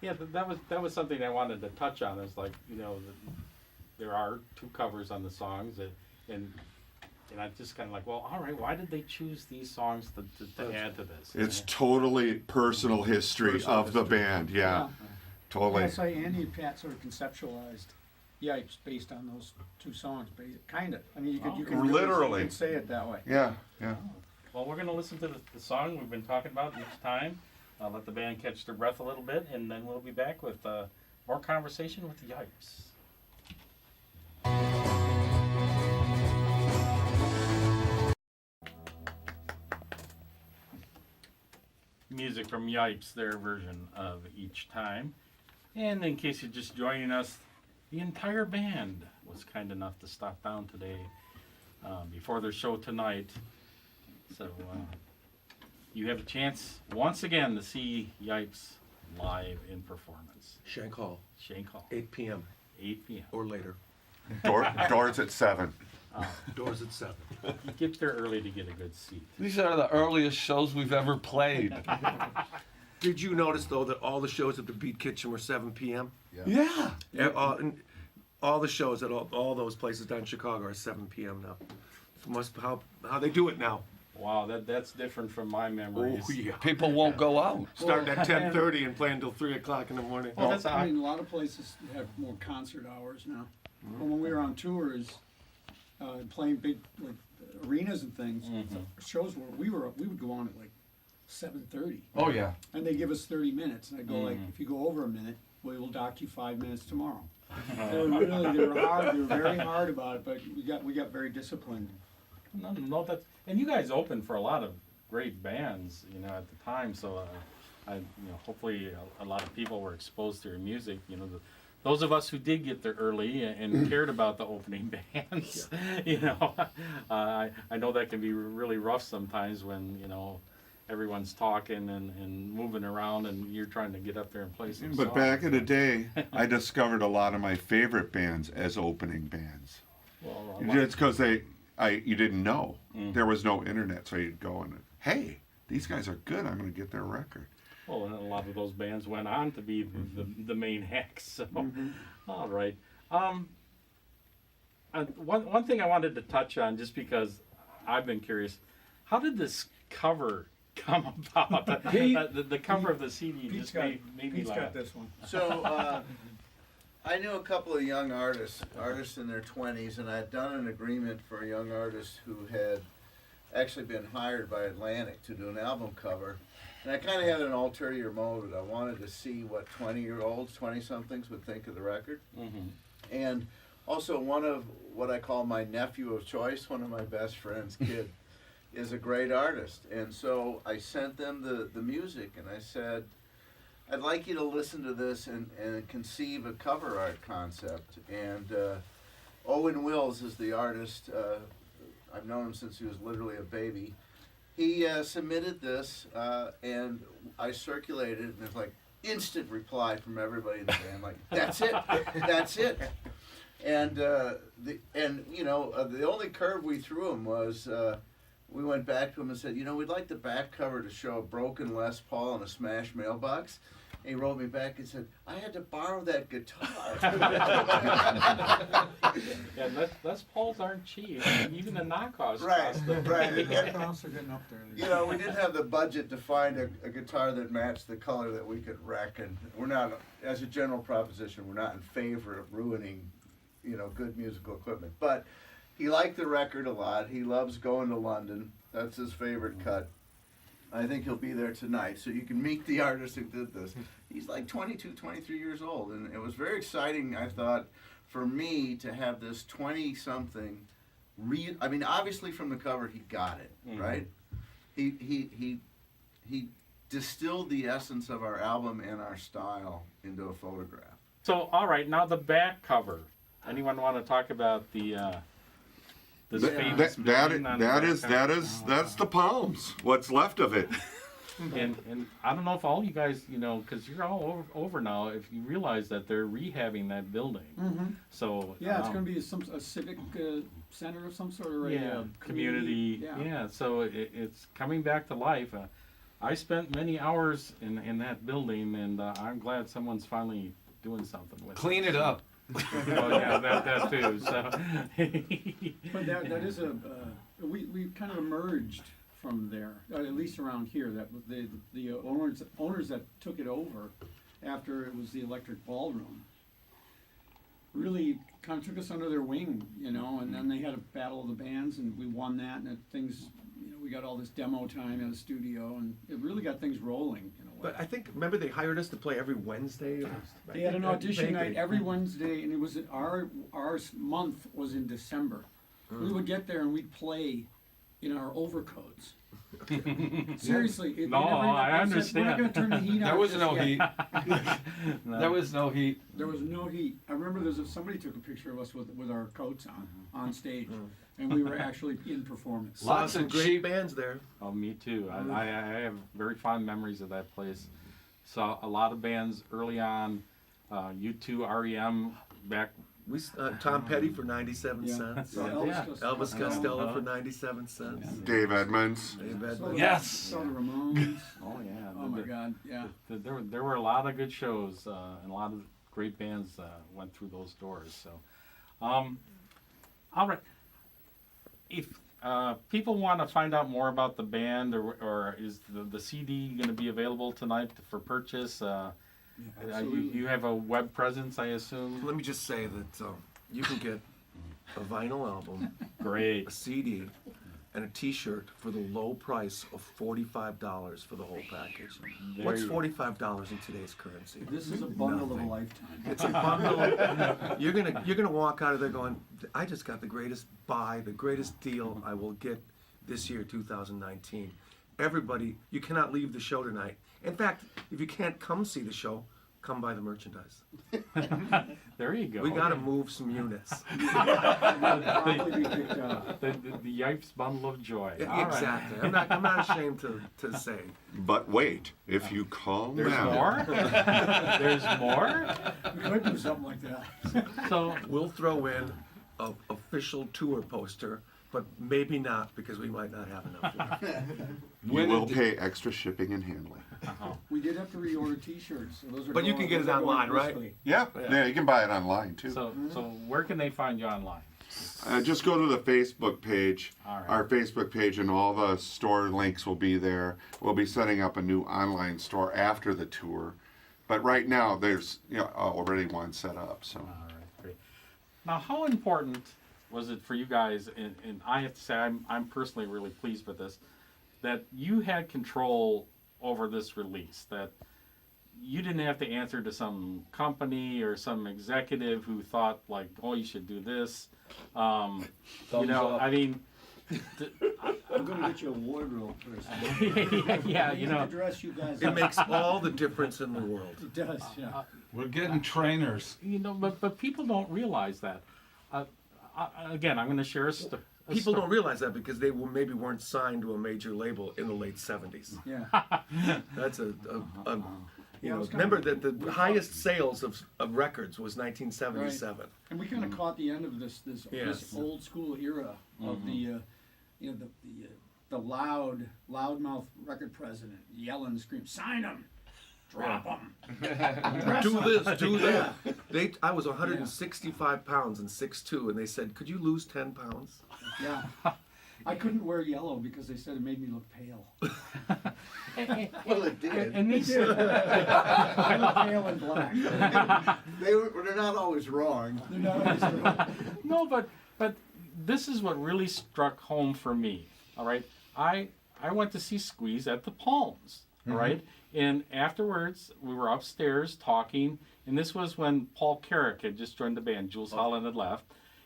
Yeah, that was something I wanted to touch on. Is like, there are 2 covers on the songs, and I just kind of like, well, all right, why did they choose these songs to add to this? It's totally personal history of the band. Yeah, totally. Yeah, so Andy and Pat sort of conceptualized Yipes based on those 2 songs, kind of. I mean, you can Literally. you could say it that way. Yeah. Well, we're going to listen to the song we've been talking about each time. Let the band catch their breath a little bit, and then we'll be back with more conversation with Yipes. Music from Yipes, their version of Each Time. And in case you're just joining us, the entire band was kind enough to stop down today before their show tonight. So you have a chance once again to see Yipes live in performance. Shank Hall, 8 p.m. 8 p.m. or later. Doors at 7. Doors at 7. You get there early to get a good seat. These are the earliest shows we've ever played. Did you notice, though, that all the shows at the Beat Kitchen were 7 p.m.? Yeah. All the shows at all those places down in Chicago are 7 p.m. now. Must how they do it now. Wow, that's different from my memories. Oh, yeah. People won't go out. Starting at 10:30 and playing until 3 o'clock in the morning. Well, that's I mean, a lot of places have more concert hours now. But when we were on tours, playing big like arenas and things, shows where we would go on at like 7:30. Oh, yeah. And they give us 30 minutes, and I go like, if you go over a minute, we will dock you 5 minutes tomorrow. They were hard. They were very hard about it, but we got very disciplined. No, and you guys opened for a lot of great bands, at the time. So, hopefully a lot of people were exposed to your music. Those of us who did get there early and cared about the opening bands, I know that can be really rough sometimes when everyone's talking and moving around and you're trying to get up there and play some But songs. back in the day, I discovered a lot of my favorite bands as opening bands. Well, It's because you didn't know. There was no internet, so you'd go and, hey, these guys are good. I'm going to get their record. Well, and a lot of those bands went on to be the main acts. So, all right. One thing I wanted to touch on, just because I've been curious, how did this cover come about? The cover of the CD just made me Pete's laugh. got this one. So I knew a couple of young artists in their 20s, and I had done an agreement for a young artist who had actually been hired by Atlantic to do an album cover. And I kind of had an ulterior motive. I wanted to see what 20-year-olds, 20-somethings would think of the record. And also one of what I call my nephew of choice, one of my best friend's kid, is a great artist. And so I sent them the music, and I said, I'd like you to listen to this and conceive a cover art concept. And Owen Wills is the artist. I've known him since he was literally a baby. He submitted this, and I circulated it, and there's like instant reply from everybody in the band, like, that's it, that's it. And the only curve we threw him was we went back to him and said, we'd like the back cover to show a broken Les Paul and a smashed mailbox. And he wrote me back and said, I had to borrow that guitar. Yeah, Les Pauls aren't cheap. Even the knockoffs Right, cost them. right. Knockoffs are getting up there. We didn't have the budget to find a guitar that matched the color that we could wreck. And we're not, as a general proposition, we're not in favor of ruining, good musical equipment. But he liked the record a lot. He loves going to London. That's his favorite cut. I think he'll be there tonight, so you can meet the artist who did this. He's like 22, 23 years old, and it was very exciting, I thought, for me to have this 20-something obviously from the cover he got it, right? He distilled the essence of our album and our style into a photograph. So, all right, now the back cover. Anyone want to talk about the this famous building on the back cover? That's the Palms. What's left of it. And I don't know if all you guys, because you're all over now, if you realize that they're rehabbing that building. So Yeah, it's going to be a civic center of some sort, right? community. Yeah. So it's coming back to life. I spent many hours in that building, and I'm glad someone's finally doing something with Clean it up. Oh yeah, that too. So. But that is we kind of emerged from there, at least around here. That was the owners that took it over after it was the Electric Ballroom really kind of took us under their wing, and then they had a battle of the bands, and we won that, and things, we got all this demo time in the studio, and it really got things rolling in a way. But I think, remember they hired us to play every Wednesday? They had an audition night every Wednesday, and it was our month was in December. We would get there and we'd play in our overcoats. Seriously, I they said, we're not going to turn the heat on. There was just no yet." heat. There was no heat. There was no heat. I remember somebody took a picture of us with our coats on stage, and we were actually in performance. Saw Lots some of great cheap- bands there. Oh, me too. I have very fond memories of that place. Saw a lot of bands early on. U2, REM, back. Tom Petty for 97 cents. So Yeah. Elvis Costello for 97 cents. Dave Edmonds. Dave Edmonds. Yes. Saw the Ramones. Oh yeah. Oh my God, yeah. There were a lot of good shows, and a lot of great bands went through those doors. So, all right. If people want to find out more about the band, or is the CD going to be available tonight for purchase? You have a web presence, I assume. Let me just say that you can get a vinyl album, Great. a CD, and a T-shirt for the low price of $45 for the whole package. There What's you- $45 in today's currency? This is a bundle of a Nothing. lifetime. It's a bundle. You're gonna walk out of there going, I just got the greatest buy, the greatest deal I will get this year, 2019. Everybody, you cannot leave the show tonight. In fact, if you can't come see the show, come buy the merchandise. There you go. We gotta move some units. Probably be picked up. the Yipes bundle of joy. All right. Exactly. I'm not ashamed to say. But wait, if you call There's now, more. There's more. We could do something like that. So We'll throw in a official tour poster, but maybe not because we might not have enough. you When will did- pay extra shipping and handling. We did have to reorder T-shirts. So those are But you can get it those are going online, right? briskly. Yeah, yeah, you can buy it online too. so where can they find you online? Just go to the Facebook page, All right. our Facebook page, and all the store links will be there. We'll be setting up a new online store after the tour, but right now there's already one set up. So All right, great. Now, how important was it for you guys? And I have to say, I'm personally really pleased with this, that you had control over this release. That you didn't have to answer to some company or some executive who thought like, oh, you should do this. Thumbs up. I mean, I'm going to get you a wardrobe person. yeah, I need to dress you guys It up. makes all the difference in the world. It does, yeah. We're getting trainers. but people don't realize that. Again, I'm going to share a story. People don't realize that because they maybe weren't signed to a major label in the late 70s. Yeah. That's Yeah, it was remember kinda- that the highest sales of records was 1977. And we kind of caught the end of this Yes. old school era of the loudmouth record president yelling, scream, sign them, drop them. Do this, do that. I was 165 pounds and 6'2", and they said, "Could you lose 10 pounds?" Yeah. I couldn't wear yellow because they said it made me look pale. Well, it did. And these, I look pale and black. They're not always wrong. They're not always true. no, but this is what really struck home for me. All right, I went to see Squeeze at the Palms. All right, and afterwards we were upstairs talking, and this was when Paul Carrick had just joined the band. Jules Holland had left,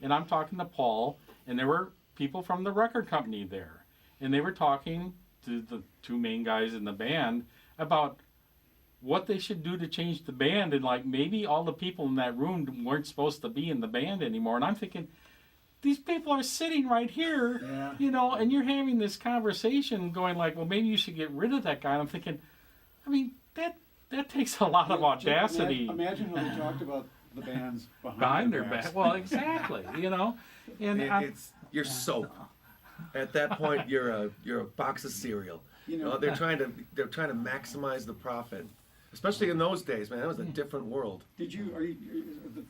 and I'm talking to Paul, and there were people from the record company there, and they were talking to the two main guys in the band about what they should do to change the band, and like maybe all the people in that room weren't supposed to be in the band anymore. And I'm thinking, these people are sitting right here, Yeah. and you're having this conversation going like, well, maybe you should get rid of that guy. And I'm thinking, I mean, that takes a lot of audacity Imagine how they talked about the bands behind their backs. back. Well, exactly, and You're soap. At that point, you're a box of cereal. You know, they're trying to maximize the profit, especially in those days, man. That was a different world. the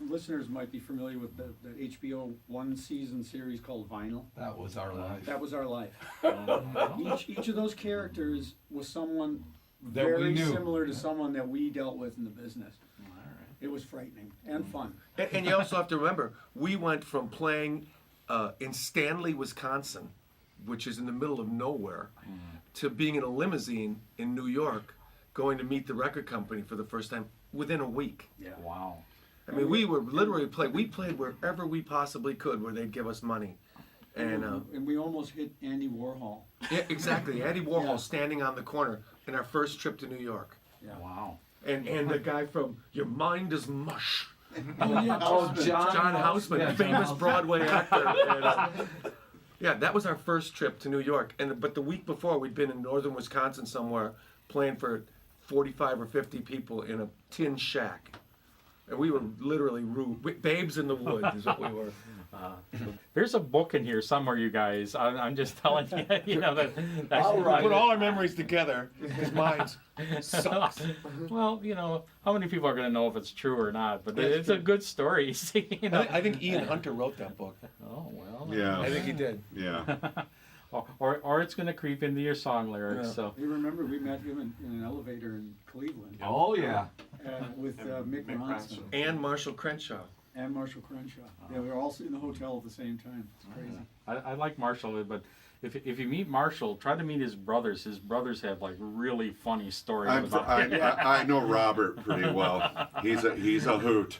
listeners might be familiar with the HBO one-season series called Vinyl. That was our life. That was our life. Oh, Each of those characters was someone That we very knew. similar to someone that we dealt with in the business. all right. It was frightening and fun. And you also have to remember, we went from playing in Stanley, Wisconsin, which is in the middle of nowhere, to being in a limousine in New York, going to meet the record company for the first time within a week. Yeah. Wow. I mean, we were literally we played wherever we possibly could where they'd give us money. And And we almost hit Andy Warhol. yeah, exactly. Andy Warhol Yeah. standing on the corner in our first trip to New York. Yeah. Wow. And the guy from Your Mind is Mush. Oh, yeah. Oh, John Houseman, Yeah, famous John Broadway actor. And, yeah, that was our first trip to New York. But the week before, we'd been in northern Wisconsin somewhere playing for 45 or 50 people in a tin shack. And we were literally babes in the woods is what we were. There's a book in here somewhere, you guys. I'm just telling you, you know that. I'll write Put it. all our memories together, because mine sucks. Well, you know, how many people are going to know if it's true or not? But it's a good story. You know. I think Ian Hunter wrote that book. Oh well. Yeah. I think he did. Yeah. Or it's going to creep into your song lyrics. Yeah. So. You remember we met him in an elevator in Cleveland Oh yeah. with Mick Ronson And Marshall Crenshaw. and Marshall Crenshaw. Yeah, we were all in the hotel at the same time. It's crazy. I like Marshall, but if you meet Marshall, try to meet his brothers. His brothers have like really funny stories about him. I know Robert pretty well. He's a hoot.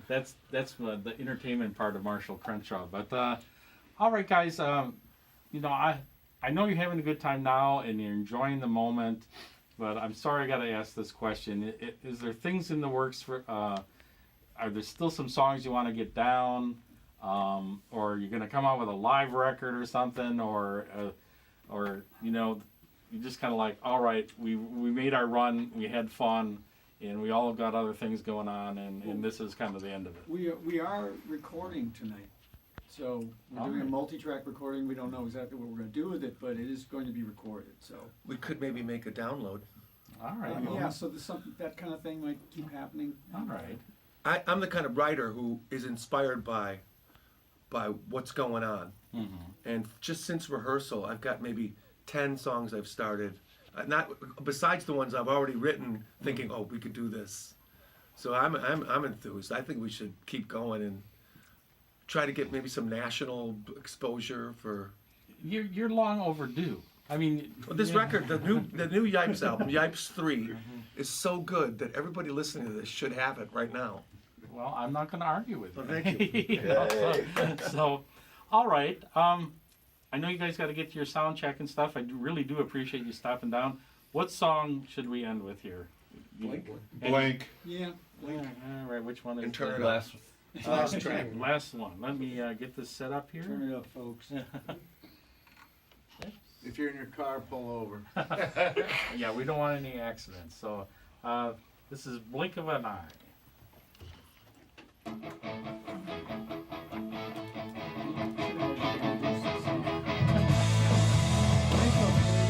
That's the entertainment part of Marshall Crenshaw. But all right, guys. You know, I know you're having a good time now and you're enjoying the moment. But I'm sorry I got to ask this question. Is there things in the works for? Are there still some songs you want to get down? Or you're going to come out with a live record or something? Or you know, you're just kind of like, all right, we made our run, we had fun, and we all have got other things going on, and this is kind of the end of it. We are recording tonight. So we're doing a multi-track recording. We don't know exactly what we're going to do with it, but it is going to be recorded. So We could maybe make a download. All right. yeah, so there's something that kind of thing might keep happening. All right. I'm the kind of writer who is inspired by what's going on. Mm-hmm. And just since rehearsal, I've got maybe 10 songs I've started, not besides the ones I've already written, thinking, oh, we could do this. So I'm enthused. I think we should keep going and try to get maybe some national exposure for. You're long overdue. I mean, Well, this yeah. record, the new Yipes album, Yipes 3, is so good that everybody listening to this should have it right now. Well, I'm not going to argue with you. Well, thank you. You know, so, all right. I know you guys got to get to your sound check and stuff. I really do appreciate you stopping down. What song should we end with here? Blank. Yeah. All right. Which one is And turn the- it up. Last track. Last one. Let me get this set up here. Turn it up, folks. If you're in your car, pull over. Yeah, we don't want any accidents. So, this is Blink of an Eye.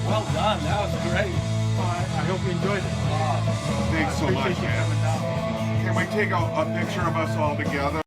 Well done. That was great. I hope you enjoyed it. Thanks so much, Appreciate you man. coming down. Can we take a picture of us all together?